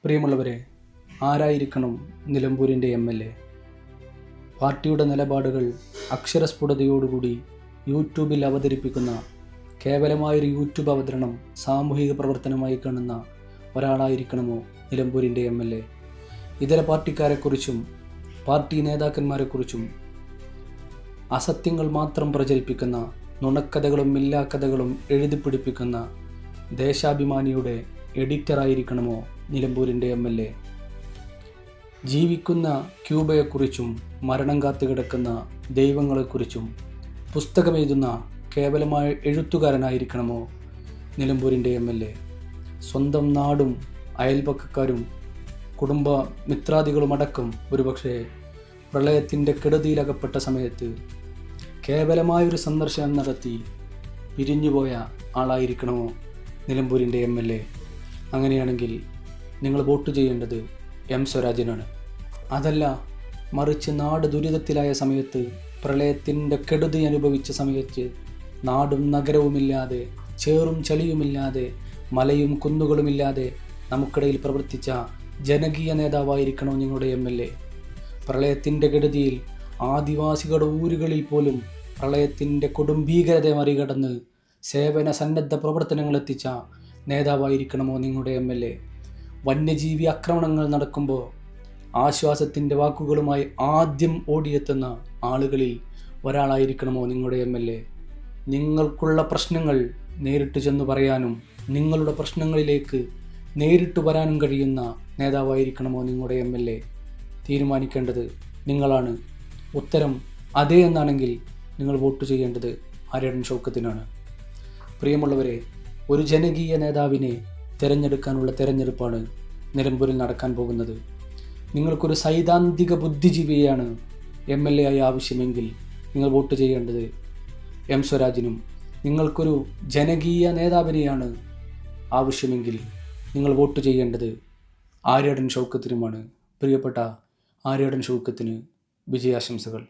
പ്രിയമുള്ളവരെ, ആരായിരിക്കണം നിലമ്പൂരിൻ്റെ MLA? പാർട്ടിയുടെ നിലപാടുകൾ അക്ഷരസ്ഫുടതയോടുകൂടി യൂട്യൂബിൽ അവതരിപ്പിക്കുന്ന കേവലമായൊരു യൂട്യൂബ് അവതരണം സാമൂഹിക പ്രവർത്തനമായി കാണുന്ന ഒരാളായിരിക്കണമോ നിലമ്പൂരിൻ്റെ MLA? ഇതര പാർട്ടിക്കാരെക്കുറിച്ചും പാർട്ടി നേതാക്കന്മാരെക്കുറിച്ചും അസത്യങ്ങൾ മാത്രം പ്രചരിപ്പിക്കുന്ന നുണക്കഥകളും മില്ലാക്കഥകളും എഴുതിപ്പിടിപ്പിക്കുന്ന ദേശാഭിമാനിയുടെ എഡിറ്ററായിരിക്കണമോ നിലമ്പൂരിൻ്റെ MLA? ജീവിക്കുന്ന ക്യൂബയെക്കുറിച്ചും മരണം കാത്തു കിടക്കുന്ന ദൈവങ്ങളെക്കുറിച്ചും പുസ്തകമെഴുതുന്ന കേവലമായ എഴുത്തുകാരനായിരിക്കണമോ നിലമ്പൂരിൻ്റെ MLA? സ്വന്തം നാടും അയൽപക്കക്കാരും കുടുംബ മിത്രാദികളുമടക്കം ഒരുപക്ഷെ പ്രളയത്തിൻ്റെ കെടുതിയിലകപ്പെട്ട സമയത്ത് കേവലമായൊരു സന്ദർശനം നടത്തി പിരിഞ്ഞുപോയ ആളായിരിക്കണമോ നിലമ്പൂരിൻ്റെ MLA? അങ്ങനെയാണെങ്കിൽ നിങ്ങൾ വോട്ട് ചെയ്യേണ്ടത് M സ്വരാജിനാണ്. അതല്ല, മറിച്ച് നാട് ദുരിതത്തിലായ സമയത്ത്, പ്രളയത്തിൻ്റെ കെടുതി അനുഭവിച്ച സമയത്ത് നാടും നഗരവുമില്ലാതെ, ചേറും ചളിയുമില്ലാതെ, മലയും കുന്നുകളുമില്ലാതെ നമുക്കിടയിൽ പ്രവർത്തിച്ച ജനകീയ നേതാവായിരിക്കണോ നിങ്ങളുടെ MLA? പ്രളയത്തിൻ്റെ കെടുതിയിൽ ആദിവാസികളുടെ ഊരുകളിൽ പോലും പ്രളയത്തിൻ്റെ കൊടുംഭീകരതയെ മറികടന്ന് സേവന സന്നദ്ധ പ്രവർത്തനങ്ങൾ എത്തിച്ച നേതാവായിരിക്കണമോ നിങ്ങളുടെ MLA? വന്യജീവി ആക്രമണങ്ങൾ നടക്കുമ്പോൾ ആശ്വാസത്തിൻ്റെ വാക്കുകളുമായി ആദ്യം ഓടിയെത്തുന്ന ആളുകളിൽ ഒരാളായിരിക്കണമോ നിങ്ങളുടെ MLA? നിങ്ങൾക്കുള്ള പ്രശ്നങ്ങൾ നേരിട്ട് ചെന്ന് പറയാനും നിങ്ങളുടെ പ്രശ്നങ്ങളിലേക്ക് നേരിട്ട് വരാനും കഴിയുന്ന നേതാവായിരിക്കണമോ നിങ്ങളുടെ MLA? തീരുമാനിക്കേണ്ടത് നിങ്ങളാണ്. ഉത്തരം അതെ എന്നാണെങ്കിൽ നിങ്ങൾ വോട്ട് ചെയ്യേണ്ടത് ആര്യടൻ ഷൗക്കത്തിനാണ്. പ്രിയമുള്ളവരെ, ഒരു ജനകീയ നേതാവിനെ തിരഞ്ഞെടുക്കാനുള്ള തിരഞ്ഞെടുപ്പാണ് നിലമ്പൂരിൽ നടക്കാൻ പോകുന്നത്. നിങ്ങൾക്കൊരു സൈദ്ധാന്തിക ബുദ്ധിജീവിയെയാണ് MLA ആയി ആവശ്യമെങ്കിൽ നിങ്ങൾ വോട്ട് ചെയ്യേണ്ടത് M സ്വരാജിനും. നിങ്ങൾക്കൊരു ജനകീയ നേതാവിനെയാണ് ആവശ്യമെങ്കിൽ നിങ്ങൾ വോട്ട് ചെയ്യേണ്ടത് ആര്യടൻ ഷൗക്കത്തിനുമാണ്. പ്രിയപ്പെട്ട ആര്യടൻ ഷൗക്കത്തിന് വിജയാശംസകൾ.